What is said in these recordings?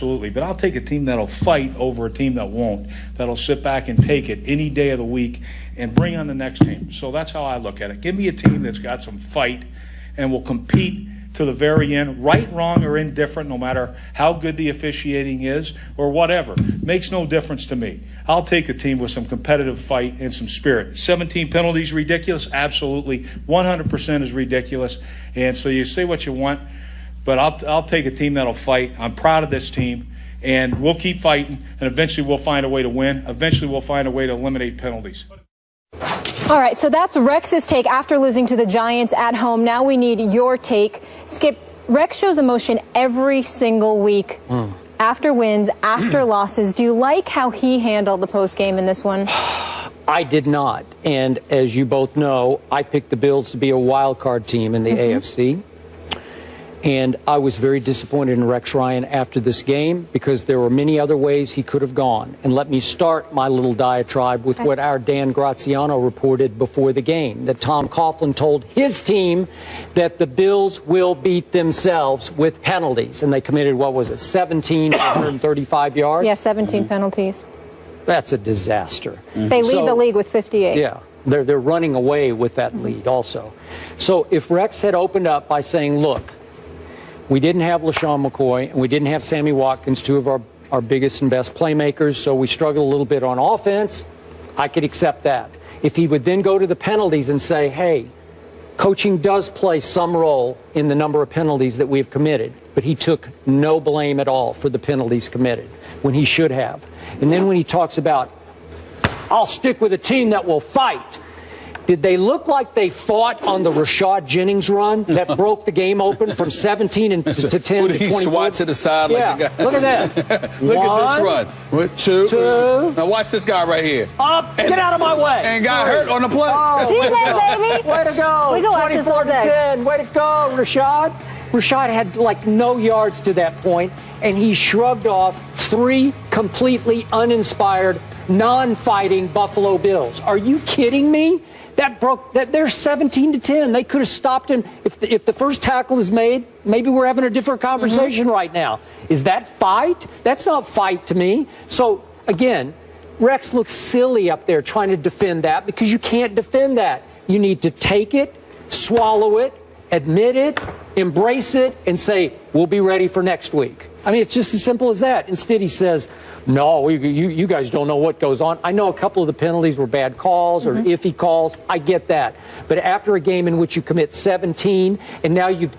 absolutely. But I'll take a team that'll fight over a team that won't, that'll sit back and take it any day of the week and bring on the next team. So that's how I look at it. Give me a team that's got some fight and will compete to the very end, right, wrong, or indifferent, no matter how good the officiating is or whatever. Makes no difference to me. I'll take a team with some competitive fight and some spirit. 17 penalties, ridiculous? Absolutely. 100% is ridiculous. And so you say what you want, but I'll take a team that'll fight. I'm proud of this team, and we'll keep fighting, and eventually we'll find a way to win. Eventually we'll find a way to eliminate penalties. All right, so that's Rex's take after losing to the Giants at home. Now we need your take. Skip, Rex shows emotion every single week, after wins, after losses. Do you like how he handled the postgame in this one? I did not. And as you both know, I picked the Bills to be a wild card team in the AFC. And I was very disappointed in Rex Ryan after this game because there were many other ways he could have gone. And let me start my little diatribe with what our Dan Graziano reported before the game, that Tom Coughlin told his team that the Bills will beat themselves with penalties. And they committed, what was it, 17 for 135 yards? Yeah, 17 penalties. That's a disaster. They lead the league with 58. Yeah, they're running away with that lead also. So if Rex had opened up by saying, look, we didn't have LaShawn McCoy, and we didn't have Sammy Watkins, two of our biggest and best playmakers, so we struggled a little bit on offense, I could accept that. If he would then go to the penalties and say, hey, coaching does play some role in the number of penalties that we've committed, but he took no blame at all for the penalties committed when he should have. And then when he talks about, I'll stick with a team that will fight. Did they look like they fought on the Rashad Jennings run that broke the game open from 17 to 10 to 24? He swat to the side like the guy. Look at that. Look at this run. Two. Now watch this guy right here. Up. Get out of my way. And got hurt on the play. Oh, baby. Way to go. We can watch this all day. 10. Way to go, Rashad. Rashad had like no yards to that point, and he shrugged off 3 completely uninspired, non-fighting Buffalo Bills. Are you kidding me? They're 17 to 10. They could have stopped him. If the first tackle is made, maybe we're having a different conversation right now. Is that fight? That's not fight to me. So again, Rex looks silly up there trying to defend that because you can't defend that. You need to take it, swallow it, admit it, embrace it, and say, we'll be ready for next week. I mean, it's just as simple as that. Instead, he says, no, you guys don't know what goes on. I know a couple of the penalties were bad calls or iffy calls. I get that. But after a game in which you commit 17 and now you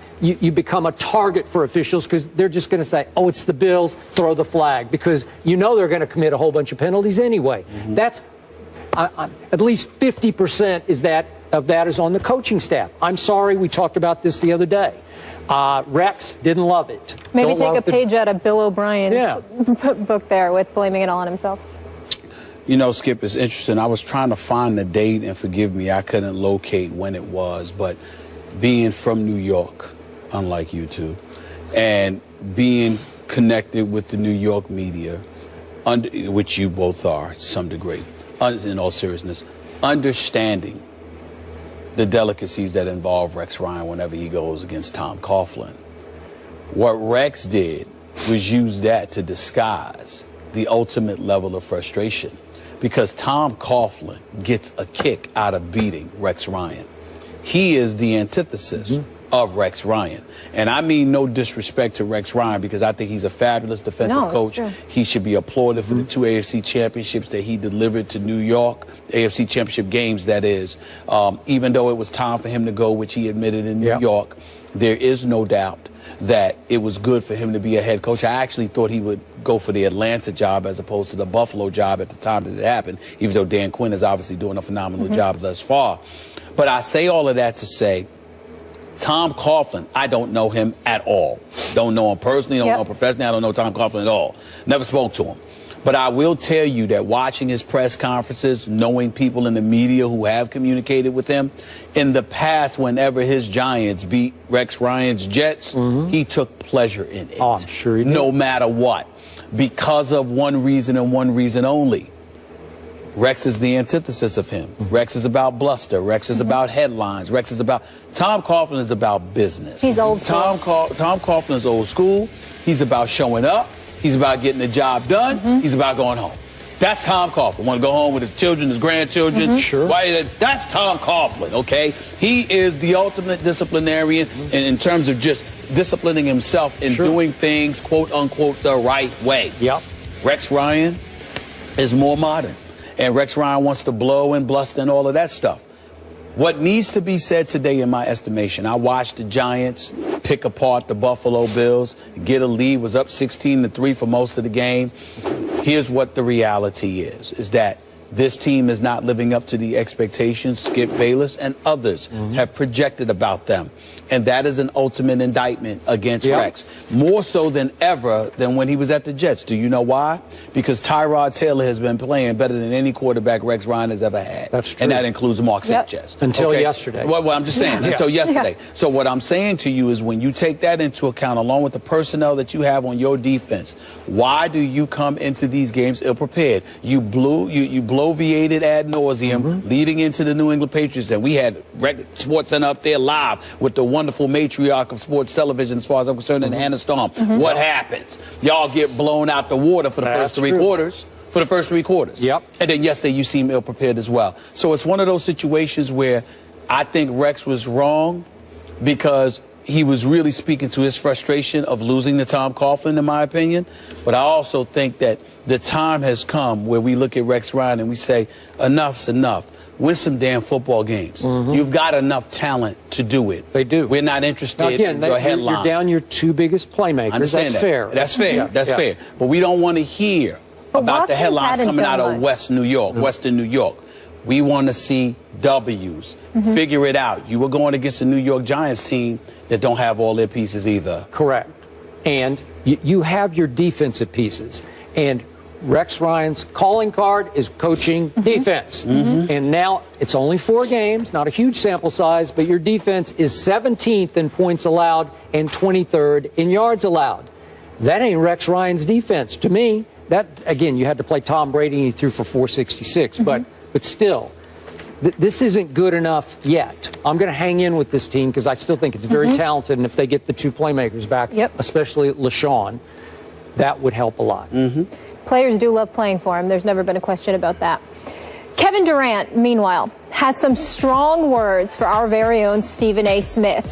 become a target for officials because they're just going to say, oh, it's the Bills, throw the flag, because you know they're going to commit a whole bunch of penalties anyway. That's at least 50% of that is on the coaching staff. I'm sorry, we talked about this the other day. Rex didn't love it. Maybe take a page out of Bill O'Brien's book there with blaming it all on himself. You know, Skip, it's interesting. I was trying to find the date, and forgive me, I couldn't locate when it was. But being from New York, unlike you two, and being connected with the New York media, which you both are to some degree, in all seriousness, understanding the delicacies that involve Rex Ryan whenever he goes against Tom Coughlin. What Rex did was use that to disguise the ultimate level of frustration, because Tom Coughlin gets a kick out of beating Rex Ryan. He is the antithesis of Rex Ryan. And I mean no disrespect to Rex Ryan, because I think he's a fabulous defensive coach. He should be applauded for the 2 AFC championships that he delivered to New York, AFC championship games, that is. Even though it was time for him to go, which he admitted in New York, there is no doubt that it was good for him to be a head coach. I actually thought he would go for the Atlanta job as opposed to the Buffalo job at the time that it happened, even though Dan Quinn is obviously doing a phenomenal job thus far. But I say all of that to say, Tom Coughlin, I don't know him at all. Don't know him personally, don't know him professionally. I don't know Tom Coughlin at all. Never spoke to him. But I will tell you that watching his press conferences, knowing people in the media who have communicated with him, in the past, whenever his Giants beat Rex Ryan's Jets, he took pleasure in it. Oh, I'm sure he did. No matter what. Because of one reason and one reason only. Rex is the antithesis of him. Rex is about bluster. Rex is about headlines. Rex is about... Tom Coughlin is about business. He's old school. Tom Coughlin is old school. He's about showing up. He's about getting the job done. He's about going home. That's Tom Coughlin. Want to go home with his children, his grandchildren? Sure. That's Tom Coughlin, okay? He is the ultimate disciplinarian in terms of just disciplining himself and doing things, quote unquote, the right way. Yep. Rex Ryan is more modern. And Rex Ryan wants to blow and bluster and all of that stuff. What needs to be said today, in my estimation, I watched the Giants pick apart the Buffalo Bills, get a lead, was up 16-3 for most of the game. Here's what the reality is that this team is not living up to the expectations Skip Bayless and others have projected about them. And that is an ultimate indictment against Rex. More so than ever than when he was at the Jets. Do you know why? Because Tyrod Taylor has been playing better than any quarterback Rex Ryan has ever had. That's true. And that includes Mark Sanchez. Until yesterday. Well, I'm just saying, until yesterday. So what I'm saying to you is when you take that into account, along with the personnel that you have on your defense, why do you come into these games ill-prepared? You bloviated ad nauseum leading into the New England Patriots, and we had Sports Center up there live with the wonderful matriarch of sports television, as far as I'm concerned, and Hannah Storm. What happens? Y'all get blown out the water for the first three quarters. For the first 3 quarters. Yep. And then yesterday you seem ill-prepared as well. So it's one of those situations where I think Rex was wrong because he was really speaking to his frustration of losing to Tom Coughlin, in my opinion. But I also think that the time has come where we look at Rex Ryan and we say, enough's enough. Win some damn football games. You've got enough talent to do it. They do. We're not interested in your headlines. You're down your 2 biggest playmakers. Understand That's that. fair. That's fair. That's fair. But we don't want to hear about the headlines coming out of Western New York. We want to see W's. Figure it out. You were going against a New York Giants team that don't have all their pieces either. Correct. And you have your defensive pieces. And Rex Ryan's calling card is coaching defense. And now it's only 4 games, not a huge sample size, but your defense is 17th in points allowed and 23rd in yards allowed. That ain't Rex Ryan's defense. To me, that, again, you had to play Tom Brady and he threw for 466. But still, this isn't good enough yet. I'm going to hang in with this team because I still think it's very talented. And if they get the 2 playmakers back, especially LaShawn, that would help a lot. Players do love playing for him. There's never been a question about that. Kevin Durant, meanwhile, has some strong words for our very own Stephen A. Smith.